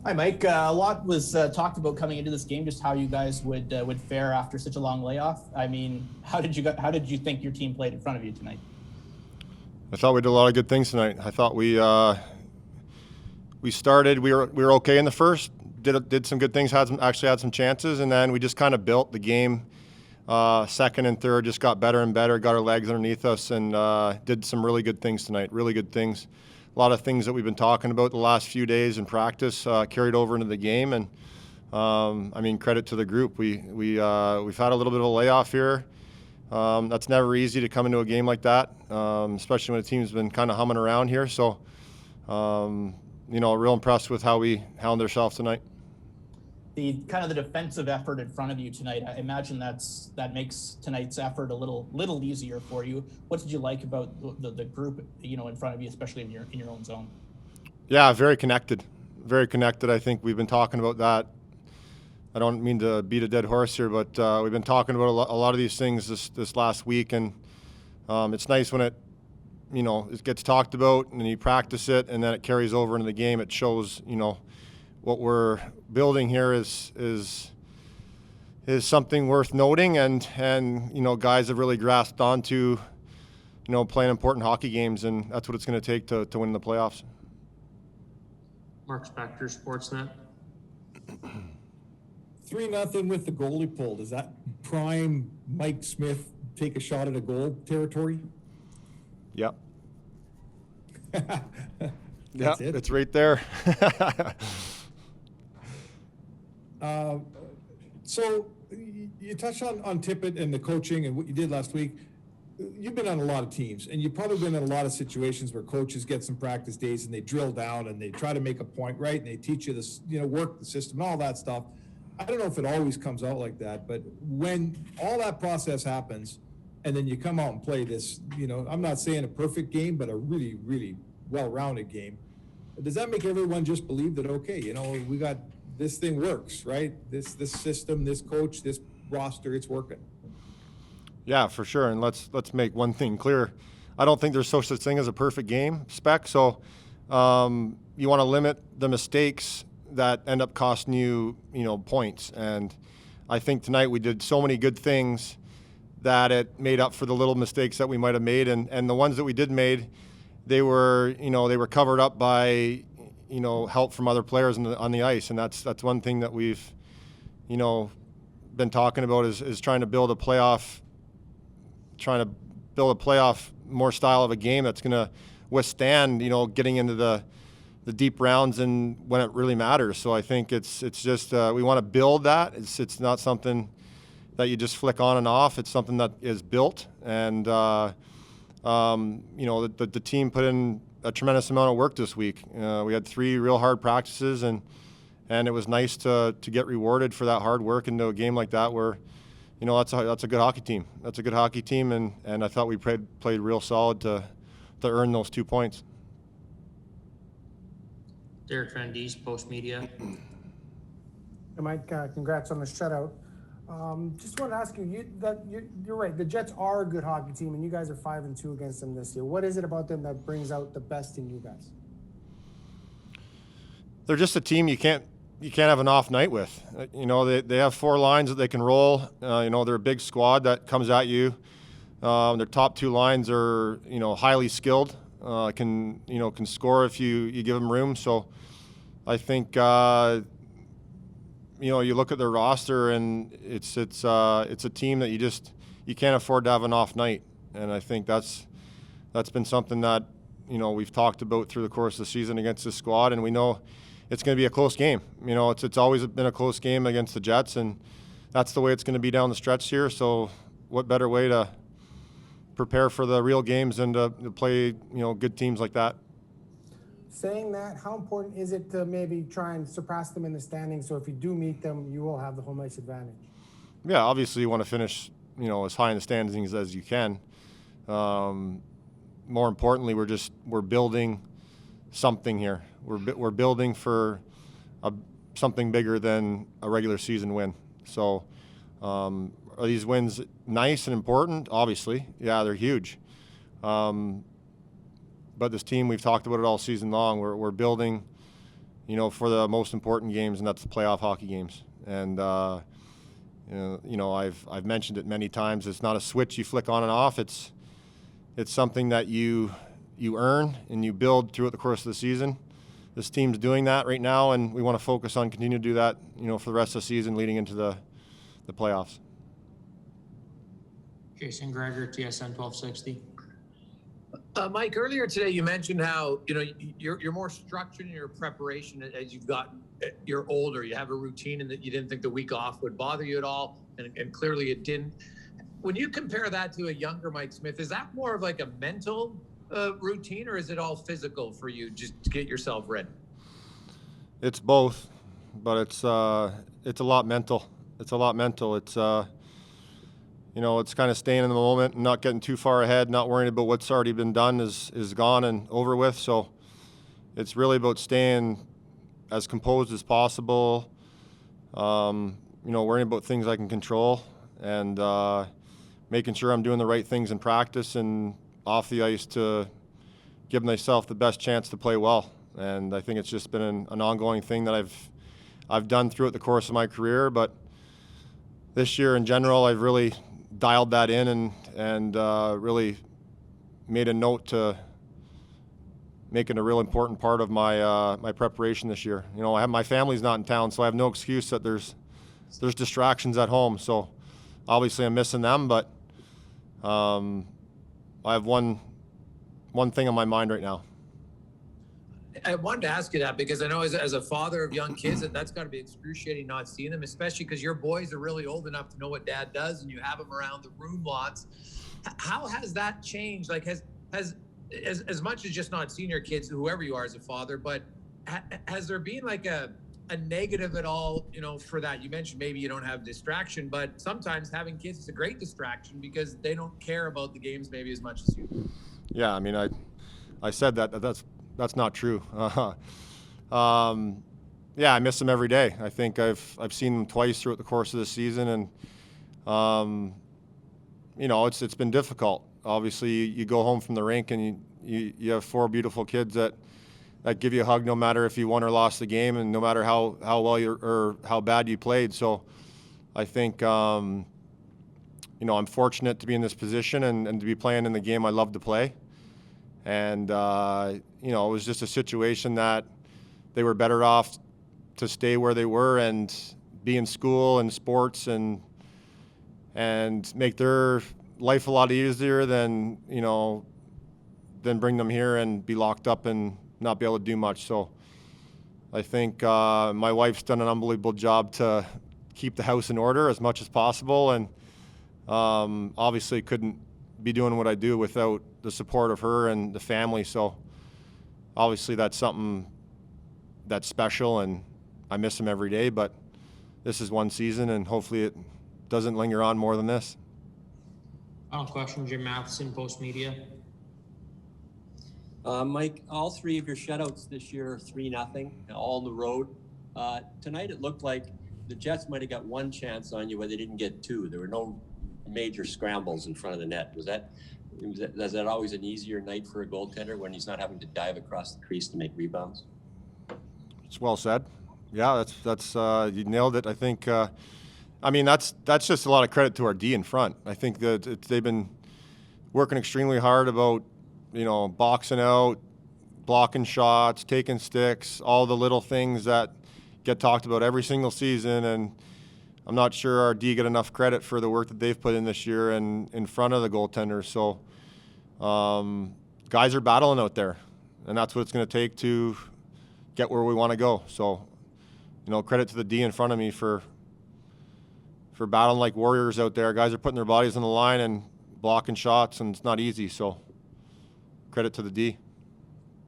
Hi, Mike. A lot was talked about coming into this game, just how you guys would fare after such a long layoff. I mean, how did you think your team played in front of you tonight? I thought we did a lot of good things tonight. I thought we started. We were okay in the first. Did some good things. Had some chances, and then we just kind of built the game. Second and third just got better and better. Got our legs underneath us, and did some really good things tonight. Really good things. A lot of things that we've been talking about the last few days in practice carried over into the game, and I mean, credit to the group. We've had a little bit of a layoff here. That's never easy to come into a game like that, especially when the team's been kind of humming around here. So, real impressed with how we handled ourselves tonight. The kind of the defensive effort in front of you tonight, I imagine that makes tonight's effort a little easier for you. What did you like about the group, in front of you, especially in your own zone? Yeah, very connected. Very connected. I think we've been talking about that. I don't mean to beat a dead horse here, but we've been talking about a lot of these things this last week, and it's nice when it gets talked about and you practice it, and then it carries over into the game. It shows, what we're building here is something worth noting, and guys have really grasped onto, playing important hockey games, and that's what it's going to take to win the playoffs. Mark Spector, Sportsnet. 3-0 with the goalie pulled. Is that prime Mike Smith take a shot at a goal territory? Yep. That's it. It's right there. So you touched on Tippett and the coaching and what you did last week. You've been on a lot of teams, and you've probably been in a lot of situations where coaches get some practice days and they drill down and they try to make a point, right? And they teach you this, work the system and all that stuff. I don't know if it always comes out like that, but when all that process happens and then you come out and play this, I'm not saying a perfect game, but a really, really well-rounded game, does that make everyone just believe that, okay, we got this thing works, right? This system, this coach, this roster, it's working. Yeah, for sure. And let's make one thing clear. I don't think there's such thing as a perfect game, Spec. So you want to limit the mistakes that end up costing you, points. And I think tonight we did so many good things that it made up for the little mistakes that we might have made. And the ones that we did made, they were covered up by, help from other players on the ice. And that's one thing that we've, been talking about is trying to build a playoff more style of a game that's going to withstand, getting into the deep rounds and when it really matters. So I think it's just we want to build that. It's not something that you just flick on and off. It's something that is built, and the team put in a tremendous amount of work this week. We had 3 real hard practices, and it was nice to get rewarded for that hard work into a game like that where, that's a good hockey team. That's a good hockey team, and I thought we played real solid to earn those 2 points. Derek Van Dies, Post Media. Hey Mike, congrats on the shutout. Just want to ask you, you're right. The Jets are a good hockey team, and you guys are 5-2 against them this year. What is it about them that brings out the best in you guys? They're just a team you can't have an off night with. They have 4 lines that they can roll. They're a big squad that comes at you. Their top 2 lines are highly skilled. Can score if you give them room. So I think you look at their roster, and it's a team that you can't afford to have an off night. And I think that's been something that we've talked about through the course of the season against this squad, and we know it's going to be a close game. It's always been a close game against the Jets, and that's the way it's going to be down the stretch here. So what better way to prepare for the real games than to play good teams like that? Saying that, how important is it to maybe try and surpass them in the standings, so if you do meet them, you will have the home ice advantage? Yeah, obviously you want to finish as high in the standings as you can. More importantly, we're building something here. We're building for something bigger than a regular season win. So are these wins nice and important? Obviously, yeah, they're huge. But this team, we've talked about it all season long. We're building, you know, for the most important games, and that's the playoff hockey games. And you know, I've mentioned it many times. It's not a switch you flick on and off. It's something that you earn and you build throughout the course of the season. This team's doing that right now, and we want to focus on continuing to do that, you know, for the rest of the season leading into the playoffs. Jason Gregor, TSN 1260. Mike, earlier today you mentioned how you're more structured in your preparation as you're older. You have a routine, and that you didn't think the week off would bother you at all, and clearly it didn't. When you compare that to a younger Mike Smith, is that more of like a mental routine, or is it all physical for you just to get yourself ready? It's both, but it's a lot mental. It's a lot mental. It's you know, it's kind of staying in the moment and not getting too far ahead, not worrying about what's already been done is gone and over with. So it's really about staying as composed as possible, you know, worrying about things I can control, and making sure I'm doing the right things in practice and off the ice to give myself the best chance to play well. And I think it's just been an ongoing thing that I've done throughout the course of my career. But this year in general, I've really dialed that in and really made a note to make it a real important part of my my preparation this year. You know, my family's not in town, so I have no excuse that there's distractions at home. So obviously I'm missing them, but I have one thing on my mind right now. I wanted to ask you that because I know as a father of young kids that's got to be excruciating not seeing them, especially because your boys are really old enough to know what dad does and you have them around the room lots. How has that changed? Like has as much as just not seeing your kids, whoever you are as a father, but has there been like a negative at all, you know, for that? You mentioned maybe you don't have distraction, but sometimes having kids is a great distraction because they don't care about the games maybe as much as you do. Yeah, I mean, I said that's not true. Yeah, I miss them every day. I think I've seen them twice throughout the course of the season, and you know, it's been difficult. Obviously, you go home from the rink and you have four beautiful kids that give you a hug no matter if you won or lost the game, and no matter how well or how bad you played. So I think you know, I'm fortunate to be in this position and to be playing in the game I love to play. And you know, it was just a situation that they were better off to stay where they were and be in school and sports and make their life a lot easier than, you know, than bring them here and be locked up and not be able to do much. So I think my wife's done an unbelievable job to keep the house in order as much as possible, and obviously couldn't be doing what I do without the support of her and the family. So obviously that's something that's special, and I miss them every day, but this is one season and hopefully it doesn't linger on more than this. Final question, Jim Matheson, Post Media. Mike, all three of your shutouts this year are 3-0, all on the road. Tonight it looked like the Jets might have got one chance on you, but they didn't get two. There were no major scrambles in front of the net. Was that always an easier night for a goaltender when he's not having to dive across the crease to make rebounds? It's well said. Yeah, that's you nailed it. I think. I mean, that's just a lot of credit to our D in front. I think that they've been working extremely hard about, you know, boxing out, blocking shots, taking sticks, all the little things that get talked about every single season. And I'm not sure our D get enough credit for the work that they've put in this year and in front of the goaltenders. So guys are battling out there, and that's what it's going to take to get where we want to go. So, you know, credit to the D in front of me for battling like warriors out there. Guys are putting their bodies on the line and blocking shots, and it's not easy. So credit to the D.